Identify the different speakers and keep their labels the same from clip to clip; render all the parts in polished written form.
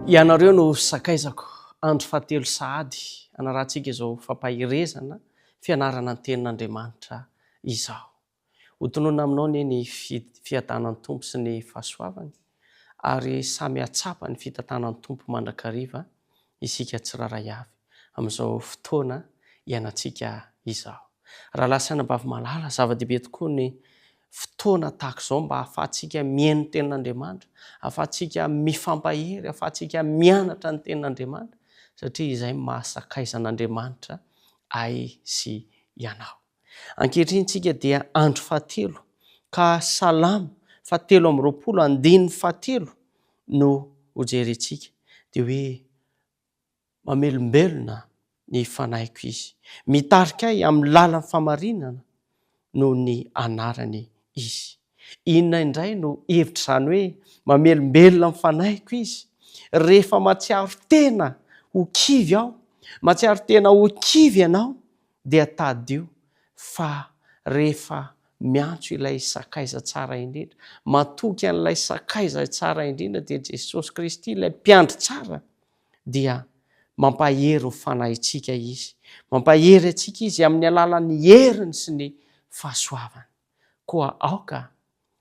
Speaker 1: ianareo no sakaizako andro fahatelo sahady anarahantsika izao fampahirezana fianarana ny tenin'Andriamanitra izao. Hotonona aminao ny fiadanan'ny tompo sy ny fahasoavany ary samy atsapa ny fitantanan'ny tompo mandrakariva isika tsiraray avy amin'izao fotoana ianantsika izao. Raha lasana bavy malala zava-dehibe tokoa ny fotoana tahaka izao mba ahafahantsika mihaino ny tenin'Andriamanitra, ahafahantsika mifampahery, ahafahantsika mianatra ny tenin'Andriamanitra satria izay mahasakaizan'Andriamanitra ay sy ianao. Ankehitriny dia andro fahatelo ka salamo fahatelo amby roapolo andininy fahatelo no hojerentsika dia hoe mamelombelona ny fanahyko izy, mitarika ahy amin'ny lalan'ny famarinana no ny anarany izy. Inona indray no hevitra izany hoe mamelombelona ny fanahyko izy? Rehefa matsiaro tena ho kivy aho, matsiaro tena ho kivy ianao dia tadio fa rehefa miantso ilay sakaiza tsara indrindra, matoky an'ilay sakaiza tsara indrindra dia Jesosy Kristy ilay mpiandry tsara dia mampahery ny fanahintsika izy, mampahery antsika izy amin'ny alalan'ny heriny sy ny fahasoavany. Koa aoka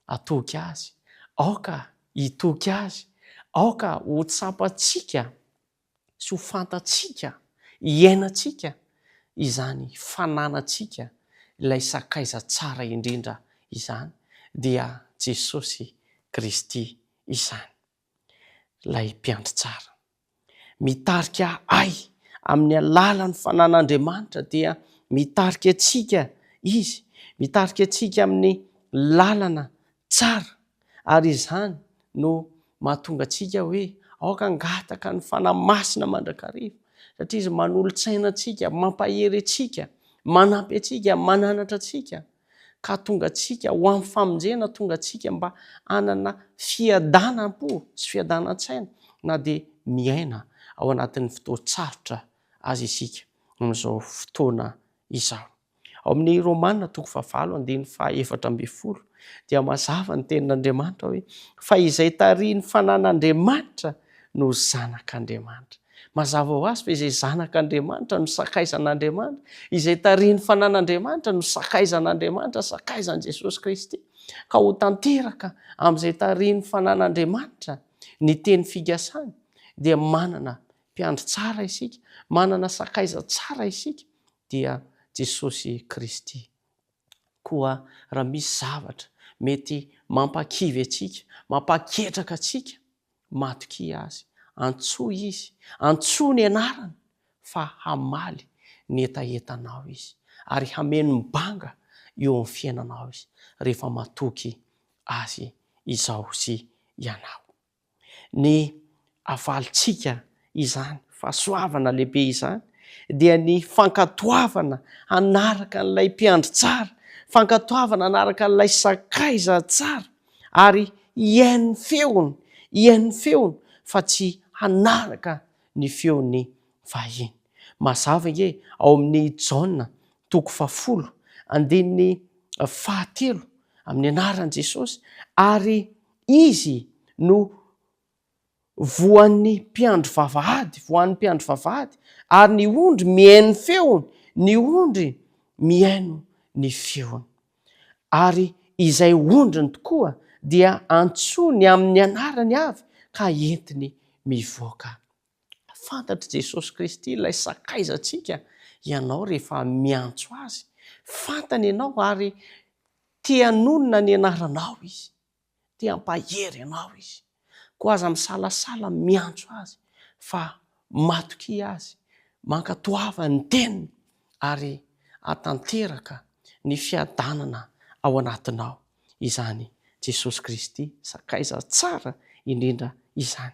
Speaker 1: atoky azy, aoka hitoky azy, aoka ho tsapantsika sy ho fantatsika, hiainantsika izany fananantsika ilay sakaiza tsara indrindra izany dia Jesosy Kristy izany, ilay mpiandry tsara. Mitarika ahy amin'ny alalan'ny fanan'Andriamanitra dia mitarika antsika izy, mitarika antsika amin'ny lalana tsara ary izany no mahatonga antsika hoe aoka angataka ny fanahy masina mandrakariva satria izy manolontsaina antsika, mampahery antsika, manampy antsika, mananatra antsika ka tonga antsika ho amin'ny famonjena, tonga antsika mba hanana fiadanam-po sy fiadanan-tsaina na dia miaina ao anatin'ny fotoan-tsarotra azy isika amin'izao fotoana izao. Ao amin'ny Romanina 5:24 dia mazava ny tenin'Andriamanitra hoe fa izay tarihin'ny fanan'Andriamanitra no zanak'Andriamanitra. Mazava ho azy fa izay zanak'Andriamanitra no sakaizan'Andriamanitra, izay tarihin'ny fanan'Andriamanitra no sakaizan'Andriamanitra, sakaizan'i Jesosy Kristy. Ka ho tanteraka amin'izay tarihin'ny fanan'Andriamanitra ny teny fikasany dia manana mpiandry tsara isika, manana sakaiza tsara isika dia Jesosy Kristy. Koa raha misy zavatra mety mampakivy antsika, mampaketraka antsika, matoky azy, antsoa izy, antsoa ny anarany fa hamaly ny etaentanao izy ary hameno mbanga eo amin'ny fiainanao izy rehefa matoky azy izao sy ianao. Ny avalontsika izany, fahasoavana lehibe izany dia ny fankatoavana hanaraka n'ilay mpiandry tsara, fankatoavana hanaraka n'ilay sakaiza tsara ary hiain'ny feony fa tsy hanaraka ny feon'ny vahiny. Mazava nge ao amin'ny Jaona 10:7 amin'ny anaran'i Jesosy ary izy no voan'ny mpiandry vavahady ary ny ondry mihaino ny feony, ny ondry mihaino ny feony ary izay ondriny tokoa dia antsony amin'ny anarany avy ka entiny mivoaka. Fantatr' Jesosy Kristy ilay sakaizantsika ianao rehefa miantso azy, fantany ianao ary tia hanonona ny anaranao izy, tia hampahery ianao izy. Koa aza misalasala miantso azy fa matoky azy, mankatoava ny teniny ary hatanteraka ny fiadanana ao anatinao izany Jesosy Kristy, sakaiza tsara indrindra izany.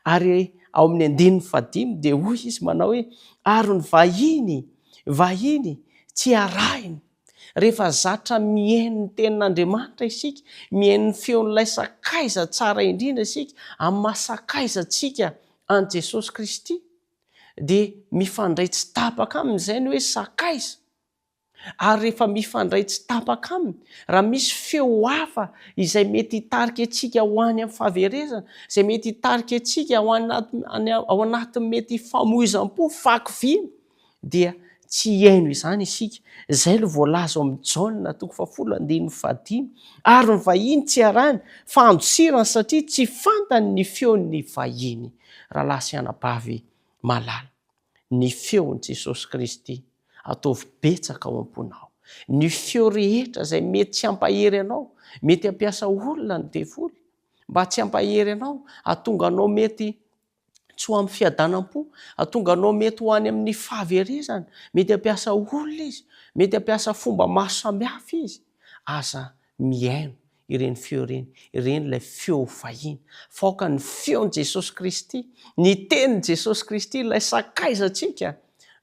Speaker 1: Ary ao amin'ny 5 dia hoy izy manao hoe ary ny vahiny tsy arahiny. Rehefa zatra mihaino ny tenin'Andriamanitra isika, mihaino ny feon'ilay sakaiza tsara indrindra isika amin'ny mahasakaizantsika an' Jesosy Kristy dia mifandray tsy tapaka amin'izay ny hoe sakaiza Ary rehefa mifandray tsy tapaka aminy, raha misy feo hafa izay mety hitarika antsika ho any amin'ny fahaverezana, izay mety hitarika antsika ao anatin'ny mety famoizam-po, fakiviana, dia tsy hiaino izany isika. Izay no voalaza ao amin'ny Jaona 4:15. Ary ny vahiny tsy arahany fa andosirany satria tsy fantany ny feon'ny vahiny. Rahalahy sy anabavy malala, ny feon'i Jesosy Kristy ataovy betsaka ao am-ponao. Ny feo rehetra izay mety tsy hampahery anao, mety hampiasa olona ny devoly mba tsy hampahery anao, ahatonga anao mety tsy ho amin'ny fiadanam-po, ahatonga anao mety ho any amin'ny fahaverezana, mety hampiasa olona izy, mety hampiasa fomba maro samihafa izy. Aza miaino ireny feo ireny, ireny ilay feo vahiny. Faoka ny feon'i Jesosy Kristy, ny tenin'i Jesosy Kristy ilay sakaizantsika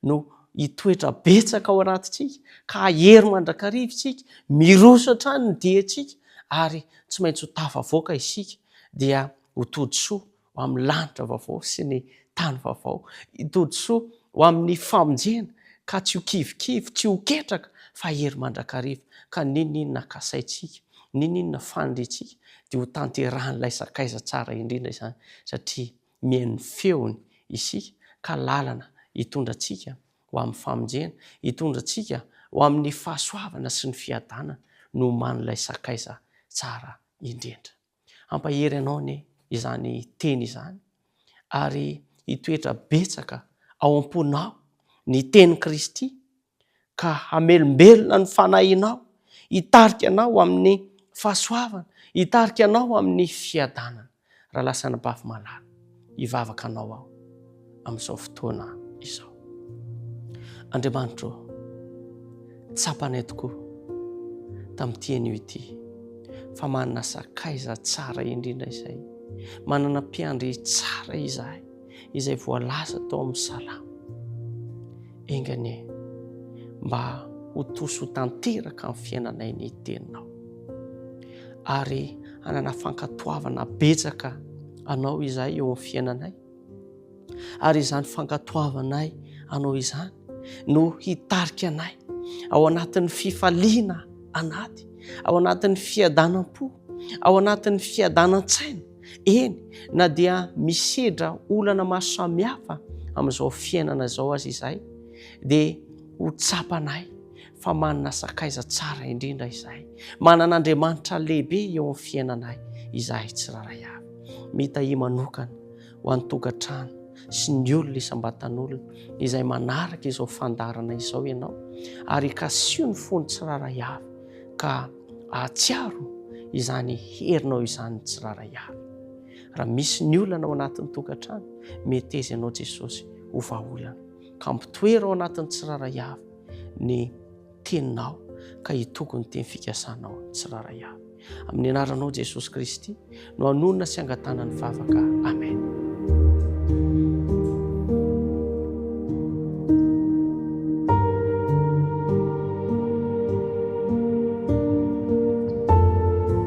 Speaker 1: no hitoetra betsaka ao anatintsika, ka ahery mandrakariva isika, miroso hatrany ny diantsika, ary tsy maintsy ho tafavoaka isika, dia ho todi-soa ho amin'ny lanitra vaovao sy ny tany vaovao. Hitodi-soa ho amin'ny famonjena, ka tsy ho kivikivy, tsy ho ketraka, fa ahery mandrakariva. Ka ninonina kasaitsika, ninonina fanindrintsika, dia ho tanterahan'ilay sakaiza tsara indrindra izany, satria mihaino feony isika, ka lalana hitondratsika ho amin'ny famonjena, hitondrantsika ho amin'ny fahasoavana sy ny fiadanana no man'ilay sakaiza tsara indrindra. Ampahery anao ne izany teny izany, ary hitoetra betsaka ao am-ponao ny teny Kristy, ka hamelombelona ny fanahinao, hitarika anao amin'ny fahasoavana, hitarika anao amin'ny fiadanana. Rahalahy sy anabavy malala, hivavaka anao aho amin'izao fotoana izao. Andriamanitro, tsapanay tokoa tamin'ity anio ity, fa manana sakaiza tsara indrindra izay, manana mpiandry tsara izay voalaza tao amin'ny salama. Engane, mba ho toso ho tanteraka amin'ny fiainanay ny teninao, ary hanana fankatoavana betsaka anao izay eo amin'ny fiainanay, ary izany fankatoavanay anao izany no hitarika anay ao anatin'ny fifaliana anaty, ao anatin'ny fiadanam-po, ao anatin'ny fiadanan-tsaina. Eny, na dia misedra olana maro samihafa amin'izao fiainana izao azy izay, dia ho tsapanay fa manana sakaiza tsara indrindra izay, manana Andriamanitra lehibe eo amin'ny fiainanay izay tsiraray avy. Mitahi manokana ho an'ny tokantrano sy ny olona isam-batan'olona izay manaraka izao fandarana izao ianao, ary kasio ny fony tsiraray avy, ka ahatsiaro izany herinao izany tsiraray avy. Raha misy ny olana ao anatin'ny tokantrano, meteza ianao Jesosy ho vahaolana, ka mpitoera ao anatin'ny tsiraray avy ny teninao, ka hitoko ny teny fikasanao tsiraray avy. Amin'ny anaranao Jesosy Kristy no hanonona sy angatana ny vavaka. Amen.